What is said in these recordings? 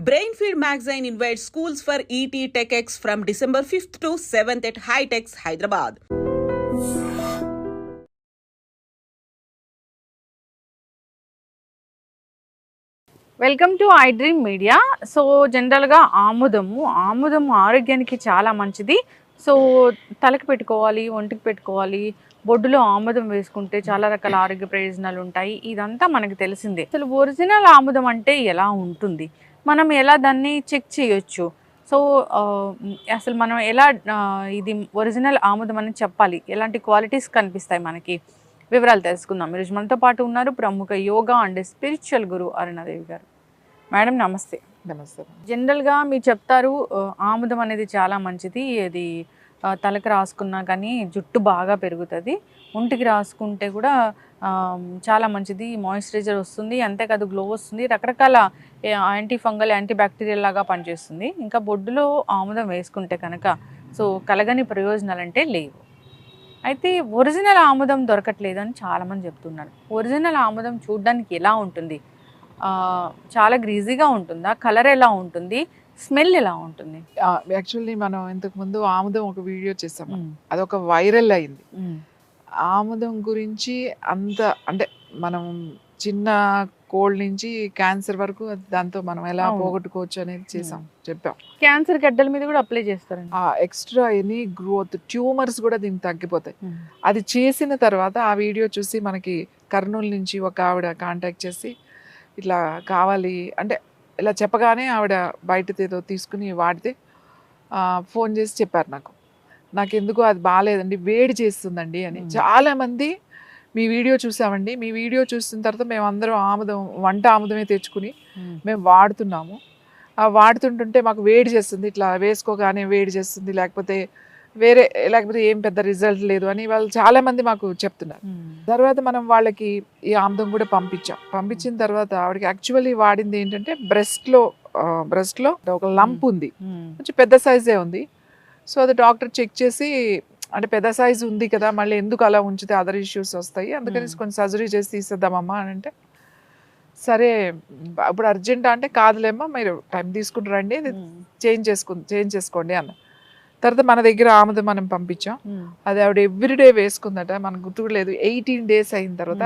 Brainfeed magazine invites schools for ET TechX from December 5th to 7th at High-Techs, Hyderabad. Welcome to I dream media. So జనరల్గా ఆముదము ఆరోగ్యానికి చాలా మంచిది. So తలకి పెట్టుకోవాలి, ఒంటికి పెట్టుకోవాలి, బొడ్డులో ఆముదం వేసుకుంటే చాలా రకాల ఆరోగ్య ప్రయోజనాలు ఉంటాయి. ఇదంతా మనకు తెలిసిందే. అసలు ఒరిజినల్ ఆముదం అంటే ఎలా ఉంటుంది, మనం ఎలా దాన్ని చెక్ చేయొచ్చు, సో అసలు మనం ఎలా ఇది ఒరిజినల్ ఆముదం అని చెప్పాలి, ఎలాంటి క్వాలిటీస్ కనిపిస్తాయి మనకి, వివరాలు తెలుసుకుందాం. ఈరోజు మనతో పాటు ఉన్నారు ప్రముఖ యోగా అండ్ స్పిరిచువల్ గురు అరుణాదేవి గారు. మేడం నమస్తే. నమస్తే. జనరల్గా మీరు చెప్తారు ఆముదం అనేది చాలా మంచిది, అది తలకు రాసుకున్నా కానీ జుట్టు బాగా పెరుగుతుంది, ఒంటికి రాసుకుంటే కూడా చాలా మంచిది, మాయిశ్చరైజర్ వస్తుంది, అంతేకాదు గ్లో వస్తుంది, రకరకాల యాంటీ ఫంగల్ యాంటీ బ్యాక్టీరియల్ లాగా పనిచేస్తుంది. ఇంకా బొడ్డులో ఆముదం వేసుకుంటే కనుక సో కలగని ప్రయోజనాలు అంటే లేవు. అయితే ఒరిజినల్ ఆముదం దొరకట్లేదు అని చాలామంది చెప్తున్నారు. ఒరిజినల్ ఆముదం చూడడానికి ఎలా ఉంటుంది, చాలా గ్రీజీగా ఉంటుందా, కలర్ ఎలా ఉంటుంది, స్మెల్ ఎలా ఉంటుంది? యాక్చువల్లీ మనం ఇంతకు ముందు ఆముదం ఒక వీడియో చేసాము, అదొక వైరల్ అయింది. ఆముదం గురించి అంత అంటే మనం చిన్న కోల్డ్ నుంచి క్యాన్సర్ వరకు దాంతో మనం ఎలా పోగొట్టుకోవచ్చు అనేది చెప్పాం. క్యాన్సర్ గడ్డల మీద కూడా అప్లై చేస్తారండి. ఎక్స్ట్రా ఎనీ గ్రోత్ ట్యూమర్స్ కూడా దీనికి తగ్గిపోతాయి. అది చేసిన తర్వాత ఆ వీడియో చూసి మనకి కర్నూలు నుంచి ఒక ఆవిడ కాంటాక్ట్ చేసి ఇట్లా కావాలి అంటే ఇలా చెప్పగానే ఆవిడ బయటది ఏదో తీసుకుని వాడితే ఫోన్ చేసి చెప్పారు నాకు ఎందుకు అది బాగాలేదండి, వేడి చేస్తుందండి అని. చాలామంది మీ వీడియో చూసామండి, మీ వీడియో చూసిన తర్వాత మేము అందరం వంట ఆముదమే తెచ్చుకుని మేము వాడుతున్నాము, వాడుతుంటుంటే మాకు వేడి చేస్తుంది, ఇట్లా వేసుకోగానే వేడి చేస్తుంది, లేకపోతే ఏం పెద్ద రిజల్ట్ లేదు అని వాళ్ళు చాలా మంది మాకు చెప్తున్నారు. తర్వాత మనం వాళ్ళకి ఈ ఆముదం కూడా పంపించిన తర్వాత ఆవిడకి యాక్చువల్లీ వాడింది ఏంటంటే బ్రెస్ట్ లో ఒక లంప్ ఉంది, కొంచెం పెద్ద సైజే ఉంది. సో అది డాక్టర్ చెక్ చేసి అంటే పెద్ద సైజు ఉంది కదా, మళ్ళీ ఎందుకు అలా ఉంచితే అదర్ ఇష్యూస్ వస్తాయి, అందుకని కొంచెం సర్జరీ చేసి తీసేద్దామమ్మా అని అంటే, సరే ఇప్పుడు అర్జెంట్ అంటే కాదులేమ్మా మీరు టైం తీసుకుని రండి, చేంజ్ చేసుకోండి అన్న. తర్వాత మన దగ్గర ఆముదం మనం పంపించాం, అది ఆవిడ ఎవ్రీడే వేసుకుందట, మనకు గుర్తుకు లేదు. 18 days అయిన తర్వాత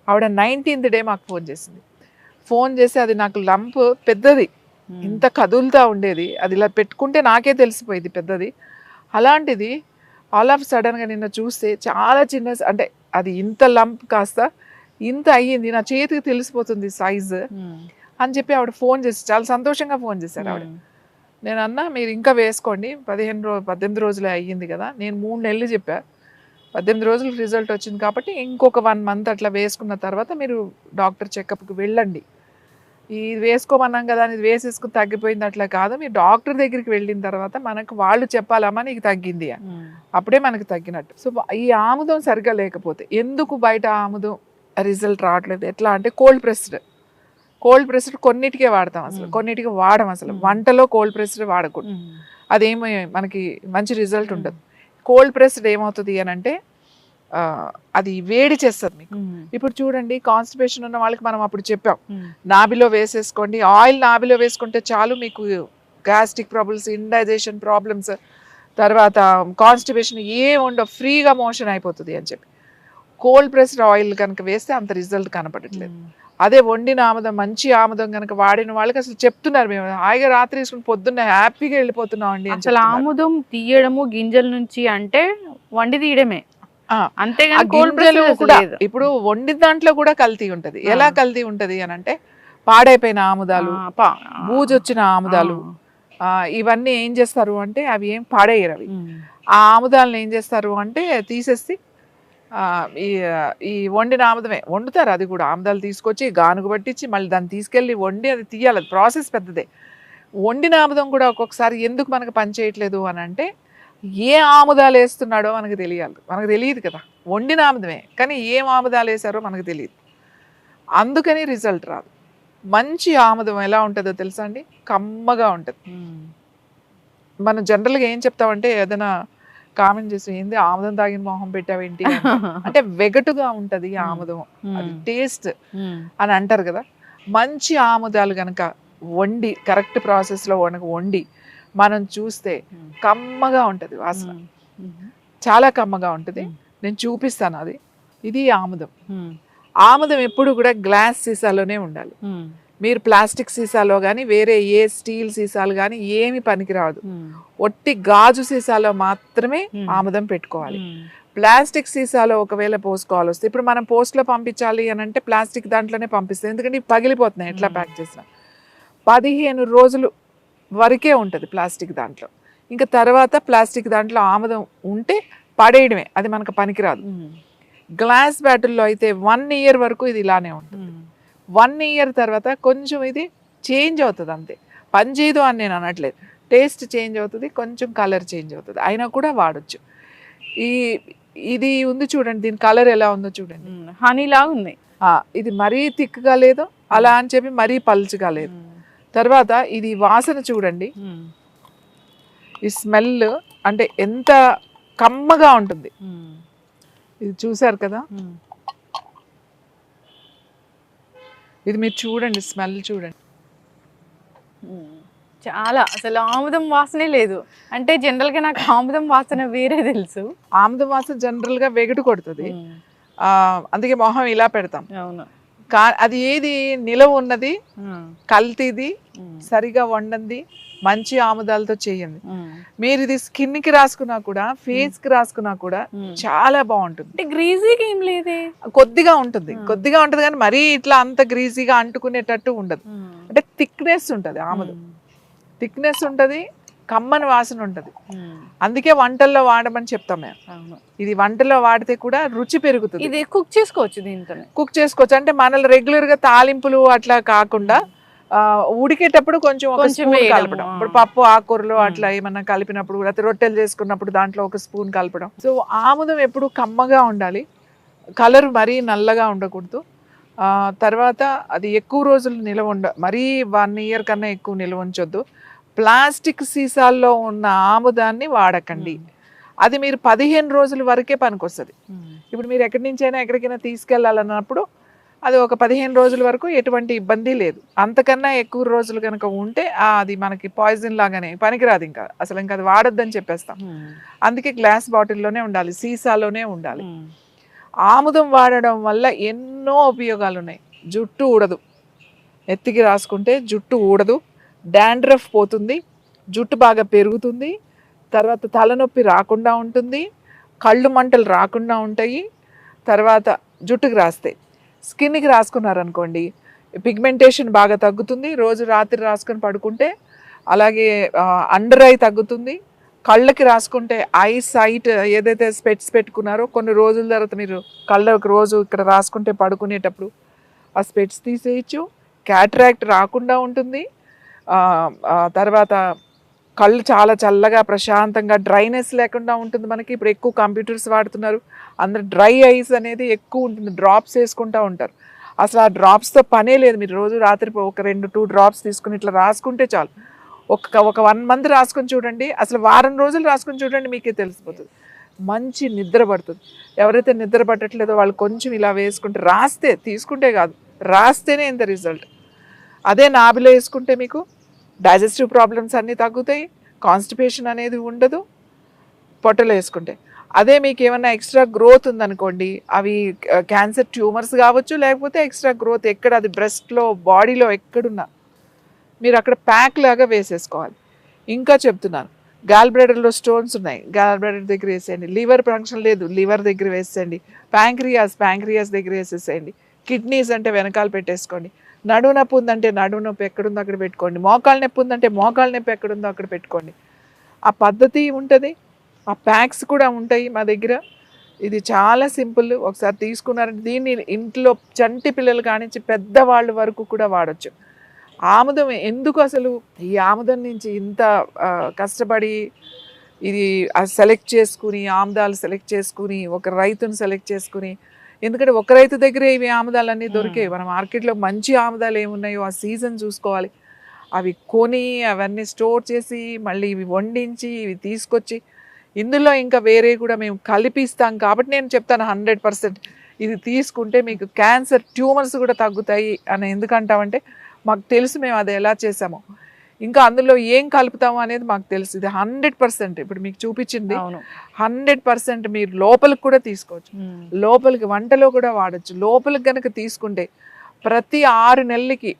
ఆవిడ 19th day మాకు ఫోన్ చేసి అది నాకు లంప్ పెద్దది, ఇంత కదులుతూ ఉండేది, అది ఇలా పెట్టుకుంటే నాకే తెలిసిపోయింది పెద్దది, అలాంటిది ఆల్ ఆఫ్ సడన్గా నిన్న చూస్తే చాలా చిన్న, అంటే అది ఇంత లంప్ కాస్త ఇంత అయ్యింది, నా చేతికి తెలిసిపోతుంది సైజు అని చెప్పి ఆవిడ ఫోన్ చేసి చాలా సంతోషంగా ఫోన్ చేశారు ఆవిడ. నేను అన్నా మీరు ఇంకా వేసుకోండి, 18 రోజులే అయ్యింది కదా, నేను 3 నెలలు చెప్పా, 18 రోజులకు రిజల్ట్ వచ్చింది కాబట్టి ఇంకొక 1 month అట్లా వేసుకున్న తర్వాత మీరు డాక్టర్ చెకప్కి వెళ్ళండి, ఇది వేసుకోమన్నాం కదా అని ఇది వేసేసుకుని తగ్గిపోయింది అట్లా కాదు, మీరు డాక్టర్ దగ్గరికి వెళ్ళిన తర్వాత మనకు వాళ్ళు చెప్పాలమ్మా నీకు తగ్గింది అని, అప్పుడే మనకు తగ్గినట్టు. సో ఈ ఆముదం సరిగ్గా లేకపోతే ఎందుకు బయట ఆముదం రిజల్ట్ రావట్లేదు, ఎట్లా అంటే కోల్డ్ ప్రెస్డ్ కొన్నిటికే వాడతాం, అసలు కొన్నిటికి వాడడం, అసలు వంటలో కోల్డ్ ప్రెస్డ్ వాడకూడదు, అదేమో మనకి మంచి రిజల్ట్ ఉండదు. కోల్డ్ ప్రెస్డ్ ఏమవుతుంది అని అంటే అది వేడి చేస్తుంది మీకు. ఇప్పుడు చూడండి కాన్స్టిపేషన్ ఉన్న వాళ్ళకి మనం అప్పుడు చెప్పాం నాభిలో వేసేసుకోండి, ఆయిల్ నాభిలో వేసుకుంటే చాలు మీకు గ్యాస్ట్రిక్ ప్రాబ్లమ్స్, ఇండైజెషన్ ప్రాబ్లమ్స్, తర్వాత కాన్స్టిపేషన్ ఏం ఉండవు, ఫ్రీగా మోషన్ అయిపోతుంది అని చెప్పి. కోల్డ్ ప్రెస్డ్ ఆయిల్ కనుక వేస్తే అంత రిజల్ట్ కనపడట్లేదు. అదే వండిన ఆముదం, మంచి ఆముదం కనుక వాడిన వాళ్ళకి అసలు చెప్తున్నారు, మేము హాయిగా రాత్రి తీసుకుని పొద్దున్న హ్యాపీగా వెళ్ళిపోతున్నాం అండి. అసలు ఆముదం తీయడము గింజల నుంచి అంటే వండి తీయడమే, అంతేగాని గింజలు కూడా ఇప్పుడు వండిన దాంట్లో కూడా కల్తీ ఉంటది. ఎలా కల్తీ ఉంటది అని అంటే పాడైపోయిన ఆముదాలు, బూజొచ్చిన ఆముదాలు, ఇవన్నీ ఏం చేస్తారు అంటే అవి ఏం పాడేయరు, అవి ఆ ఆముదాలను ఏం చేస్తారు అంటే తీసేసి ఈ వండిన ఆముదమే వండుతారు. అది కూడా ఆముదాలు తీసుకొచ్చి గానుగు పట్టించి మళ్ళీ దాన్ని తీసుకెళ్ళి వండి అది తీయాలి, అది ప్రాసెస్ పెద్దదే. వండిన ఆముదం కూడా ఒక్కొక్కసారి ఎందుకు మనకు పని చేయట్లేదు అని అంటే ఏ ఆముదాలు వేస్తున్నాడో మనకు తెలియదు కదా, వండిన ఆముదమే కానీ ఏం ఆముదాలు వేసారో మనకు తెలియదు, అందుకని రిజల్ట్ రాదు. మంచి ఆముదం ఎలా ఉంటుందో తెలుసా అండి, కమ్మగా ఉంటుంది. మనం జనరల్గా ఏం చెప్తామంటే ఏదైనా కామెంట్ చేసి ఏంది ఆముదం తాగిన మొహం పెట్టావేంటి అంటే వెగటుగా ఉంటది ఆముదం, అది టేస్ట్ అని అంటారు కదా. మంచి ఆముదాలు కనుక వండి కరెక్ట్ ప్రాసెస్లో వండి మనం చూస్తే కమ్మగా ఉంటుంది వాసన, చాలా కమ్మగా ఉంటుంది. నేను చూపిస్తాను అది. ఇది ఆముదం. ఆముదం ఎప్పుడు కూడా గ్లాస్ సీసాలోనే ఉండాలి. మీరు ప్లాస్టిక్ సీసాలో కానీ వేరే ఏ స్టీల్ సీసాలు కానీ ఏమి పనికిరాదు. ఒట్టి గాజు సీసాలో మాత్రమే ఆముదం పెట్టుకోవాలి. ప్లాస్టిక్ సీసాలో ఒకవేళ పోసుకోవాలి వస్తే, ఇప్పుడు మనం పోస్ట్లో పంపించాలి అని అంటే ప్లాస్టిక్ దాంట్లోనే పంపిస్తాం, ఎందుకంటే ఇవి పగిలిపోతున్నాయి ఎట్లా ప్యాక్ చేసినా. 15 రోజులు వరకే ఉంటుంది ప్లాస్టిక్ దాంట్లో. ఇంకా తర్వాత ప్లాస్టిక్ దాంట్లో ఆముదం ఉంటే పడేయడమే, అది మనకు పనికిరాదు. గ్లాస్ బాటిల్లో అయితే 1 year వరకు ఇది ఇలానే ఉంటుంది. 1 year తర్వాత కొంచెం ఇది చేంజ్ అవుతుంది అంతే, పనిచేయదు అని నేను అనట్లేదు. టేస్ట్ చేంజ్ అవుతుంది, కొంచెం కలర్ చేంజ్ అవుతుంది, అయినా కూడా వాడచ్చు. ఇది ఉంది చూడండి, దీని కలర్ ఎలా ఉందో చూడండి, హనీలా ఉంది. ఇది మరీ థిక్గా లేదు, అలా అని చెప్పి మరీ పల్చగా లేదు. తర్వాత ఇది వాసన చూడండి, ఈ స్మెల్ అంటే ఎంత కమ్మగా ఉంటుంది. ఇది చూసారు కదా, ఇది మీరు చూడండి, స్మెల్ చూడండి. చాలా అసలు ఆముదం వాసనే లేదు. అంటే జనరల్ గా నాకు ఆముదం వాసన వేరే తెలుసు. ఆముదం వాసన జనరల్ గా వెగటు కొడుతుంది, అందుకే మొహం ఇలా పెడతాం. అవును, అది ఏది నిలవ ఉన్నది, కల్తీది, సరిగా వండంది, మంచి ఆముదాలతో చేయండి. మీరు ఇది స్కిన్ కి రాసుకున్నా కూడా, ఫేస్ కి రాసుకున్నా కూడా చాలా బాగుంటుంది. గ్రీజీగా ఏం లేదే, కొద్దిగా ఉంటుంది కానీ మరీ ఇట్లా అంత గ్రీజీగా అంటుకునేటట్టు ఉండదు. అంటే థిక్నెస్ ఉంటుంది, ఆముదం థిక్నెస్ ఉంటుంది, కమ్మని వాసన ఉంటుంది. అందుకే వంటల్లో వాడమని చెప్తాం మేము. ఇది వంటలో వాడితే కూడా రుచి పెరుగుతుంది. ఇది కుక్ చేసుకోవచ్చు, దీంతో కుక్ చేసుకోవచ్చు. అంటే మన రెగ్యులర్ గా తాలింపులు అట్లా కాకుండా ఉడికేటప్పుడు కొంచెం ఒక స్పూన్ కలపడం. ఇప్పుడు పప్పు ఆకుకూరలు అట్లా ఏమన్నా కలిపినప్పుడు, లేకపోతే రొట్టెలు చేసుకున్నప్పుడు దాంట్లో ఒక స్పూన్ కలపడం. సో ఆముదం ఎప్పుడు కమ్మగా ఉండాలి, కలర్ మరీ నల్లగా ఉండకూడదు. తర్వాత అది ఎక్కువ రోజులు నిల్వ మరీ 1 year కన్నా ఎక్కువ నిల్వ ఉంచొద్దు. ప్లాస్టిక్ సీసాల్లో ఉన్న ఆముదాన్ని వాడకండి, అది మీరు 15 రోజుల వరకే పనికొస్తుంది. ఇప్పుడు మీరు ఎక్కడి నుంచైనా ఎక్కడికైనా తీసుకెళ్ళాలన్నప్పుడు అది ఒక 15 రోజుల వరకు ఎటువంటి ఇబ్బంది లేదు. అంతకన్నా ఎక్కువ రోజులు కనుక ఉంటే అది మనకి పాయిజన్ లాగానే పనికిరాదు, ఇంకా అసలు ఇంకా అది వాడొద్దని చెప్పేస్తాం. అందుకే గ్లాస్ బాటిల్లోనే ఉండాలి, సీసాలోనే ఉండాలి. ఆముదం వాడడం వల్ల ఎన్నో ఉపయోగాలు ఉన్నాయి. జుట్టు ఊడదు, ఎత్తికి రాసుకుంటే జుట్టు ఊడదు, డాండ్రఫ్ పోతుంది, జుట్టు బాగా పెరుగుతుంది, తర్వాత తలనొప్పి రాకుండా ఉంటుంది, కళ్ళు మంటలు రాకుండా ఉంటాయి. తర్వాత జుట్టుకి రాస్తే, స్కిన్కి రాసుకున్నారనుకోండి పిగ్మెంటేషన్ బాగా తగ్గుతుంది, రోజు రాత్రి రాసుకొని పడుకుంటే. అలాగే అండర్ ఐ తగ్గుతుంది. కళ్ళకి రాసుకుంటే ఐ సైట్ ఏదైతే స్పెట్స్ పెట్టుకున్నారో కొన్ని రోజుల తర్వాత మీరు కళ్ళకి రోజు ఇక్కడ రాసుకుంటే పడుకునేటప్పుడు ఆ స్పెట్స్ తీసేయచ్చు, క్యాట్రాక్ట్ రాకుండా ఉంటుంది. తర్వాత కళ్ళు చాలా చల్లగా ప్రశాంతంగా, డ్రైనెస్ లేకుండా ఉంటుంది మనకి. ఇప్పుడు ఎక్కువ కంప్యూటర్స్ వాడుతున్నారు, అందరు డ్రై ఐస్ అనేది ఎక్కువ ఉంటుంది, డ్రాప్స్ వేసుకుంటూ ఉంటారు. అసలు ఆ డ్రాప్స్తో పనే లేదు. మీరు రోజు రాత్రి ఒక 2-2 డ్రాప్స్ తీసుకుని ఇట్లా రాసుకుంటే చాలు. ఒక 1 month రాసుకొని చూడండి, అసలు వారం రోజులు రాసుకొని చూడండి, మీకే తెలిసిపోతుంది. మంచి నిద్ర పడుతుంది. ఎవరైతే నిద్ర పట్టట్లేదో వాళ్ళు కొంచెం ఇలా వేసుకుంటే, రాస్తే తీసుకుంటే కాదు, రాస్తేనే ఇంత రిజల్ట్. అదే నాభిలో వేసుకుంటే మీకు డైజెస్టివ్ ప్రాబ్లమ్స్ అన్నీ తగ్గుతాయి, కాన్స్టిపేషన్ అనేది ఉండదు. పొట్టలో వేసుకుంటే అదే మీకు ఏమన్నా ఎక్స్ట్రా గ్రోత్ ఉందనుకోండి, అవి క్యాన్సర్ ట్యూమర్స్ కావచ్చు, లేకపోతే ఎక్స్ట్రా గ్రోత్ ఎక్కడ, అది బ్రెస్ట్లో బాడీలో ఎక్కడున్నా మీరు అక్కడ ప్యాక్ లాగా వేసేసుకోవాలి. ఇంకా చెప్తున్నాను, గాల్ బ్లాడర్లో స్టోన్స్ ఉన్నాయి, గాల్ బ్లాడర్ దగ్గర వేసేయండి. లివర్ ఫంక్షన్ లేదు, లివర్ దగ్గర వేసేయండి. ప్యాంక్రియాస్ దగ్గర వేసేసేయండి. కిడ్నీస్ అంటే వెనకాల పెట్టేసుకోండి. నడుము నొప్పి ఉందంటే నడుము నొప్పి ఎక్కడుందో అక్కడ పెట్టుకోండి. మోకాళ్ళ నొప్పి ఉందంటే మోకాళ్ళ నొప్పి ఎక్కడుందో అక్కడ పెట్టుకోండి. ఆ పద్ధతి ఉంటుంది, ఆ ప్యాక్స్ కూడా ఉంటాయి మా దగ్గర. ఇది చాలా సింపుల్. ఒకసారి తీసుకున్నారంటే దీన్ని ఇంట్లో చంటి పిల్లలు కానించి పెద్దవాళ్ళ వరకు కూడా వాడచ్చు. ఆముదం ఎందుకు అసలు ఈ ఆముదం నుంచి ఇంత కష్టపడి ఇది సెలెక్ట్ చేసుకుని, ఆముదాలు సెలెక్ట్ చేసుకుని, ఒక రైతుని సెలెక్ట్ చేసుకుని, ఎందుకంటే ఒక రైతు దగ్గరే ఇవి ఆముదాలన్నీ దొరికాయి. మన మార్కెట్లో మంచి ఆముదాలు ఏమున్నాయో ఆ సీజన్ చూసుకోవాలి. అవి కొని అవన్నీ స్టోర్ చేసి మళ్ళీ ఇవి వండించి ఇవి తీసుకొచ్చి ఇందులో ఇంకా వేరే కూడా మేము కలిపిస్తాం. కాబట్టి నేను చెప్తాను 100% ఇది తీసుకుంటే మీకు క్యాన్సర్ ట్యూమర్స్ కూడా తగ్గుతాయి అని. ఎందుకంటామంటే మాకు తెలుసు మేము అది ఎలా చేసామో. ఇంకా అందులో ఏం కలుపుతాము అనేది మాకు తెలుసు. ఇది 100% ఇప్పుడు మీకు చూపించింది 100% మీరు లోపలికి కూడా తీసుకోవచ్చు, లోపలికి వంటలో కూడా వాడచ్చు. లోపలికి కనుక తీసుకుంటే ప్రతి 6 నెలలకి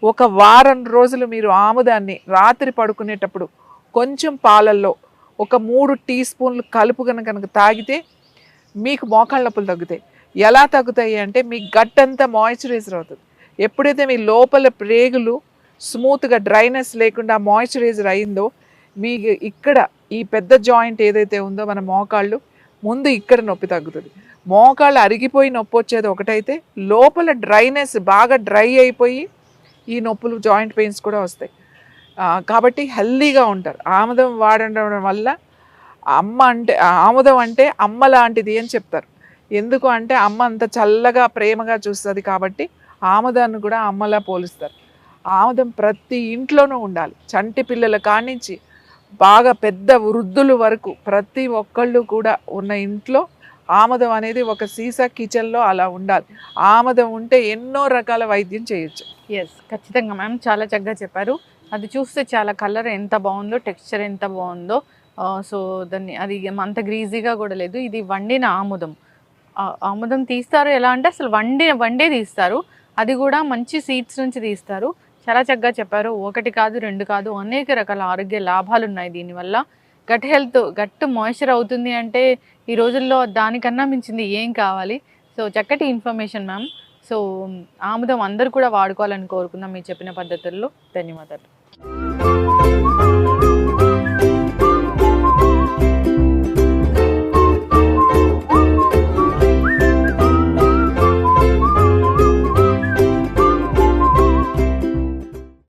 1 వారం రోజులు మీరు ఆముదాన్ని రాత్రి పడుకునేటప్పుడు కొంచెం పాలల్లో 3 టీ స్పూన్లు కలుపు కనుక తాగితే మీకు మోకాళ్ళ నొప్పులు తగ్గుతాయి. ఎలా తగ్గుతాయి అంటే మీ గట్ అంతా మాయిశ్చరైజర్ అవుతుంది. ఎప్పుడైతే మీ లోపల ప్రేగులు స్మూత్గా డ్రైనెస్ లేకుండా మాయిశ్చరైజర్ అయిందో మీకు ఇక్కడ ఈ పెద్ద జాయింట్ ఏదైతే ఉందో మన మోకాళ్ళు ముందు ఇక్కడ నొప్పి తగ్గుతుంది. మోకాళ్ళు అరిగిపోయి నొప్పి వచ్చేది ఒకటైతే లోపల డ్రైనెస్ బాగా డ్రై అయిపోయి ఈ నొప్పులు జాయింట్ పెయిన్స్ కూడా వస్తాయి. కాబట్టి హెల్దీగా ఉంటారు. ఆముదం వాడడం వల్ల ఆముదం అంటే అమ్మ లాంటిది అని చెప్తారు. ఎందుకు అంటే అమ్మ అంత చల్లగా ప్రేమగా చూస్తుంది కాబట్టి ఆముదాన్ని కూడా అమ్మలా పోలుస్తారు. ఆముదం ప్రతి ఇంట్లోనూ ఉండాలి. చంటి పిల్లల కానించి బాగా పెద్ద వృద్ధుల వరకు ప్రతి ఒక్కళ్ళు కూడా ఉన్న ఇంట్లో ఆముదం అనేది ఒక సీసా కిచెన్లో అలా ఉండాలి. ఆముదం ఉంటే ఎన్నో రకాల వైద్యం చేయొచ్చు. ఖచ్చితంగా మ్యామ్, చాలా చక్కగా చెప్పారు. అది చూస్తే చాలా కలర్ ఎంత బాగుందో, టెక్స్చర్ ఎంత బాగుందో. సో దాన్ని అది అంత గ్రీజీగా కూడా లేదు. ఇది వండిన ఆముదం. ఆముదం తీస్తారు ఎలా అంటే అసలు వండే తీస్తారు, అది కూడా మంచి సీడ్స్ నుంచి తీస్తారు. చాలా చక్కగా చెప్పారు. 1 కాదు 2 కాదు, అనేక రకాల ఆరోగ్య లాభాలు ఉన్నాయి దీనివల్ల. గట్ మాయిశ్చర్ అవుతుంది అంటే ఈ రోజుల్లో దానికన్నా మించింది ఏం కావాలి. సో చక్కటి ఇన్ఫర్మేషన్ మ్యామ్. సో ఆముదం అందరూ కూడా వాడుకోవాలని కోరుకుందాం మీరు చెప్పిన పద్ధతుల్లో. ధన్యవాదాలు.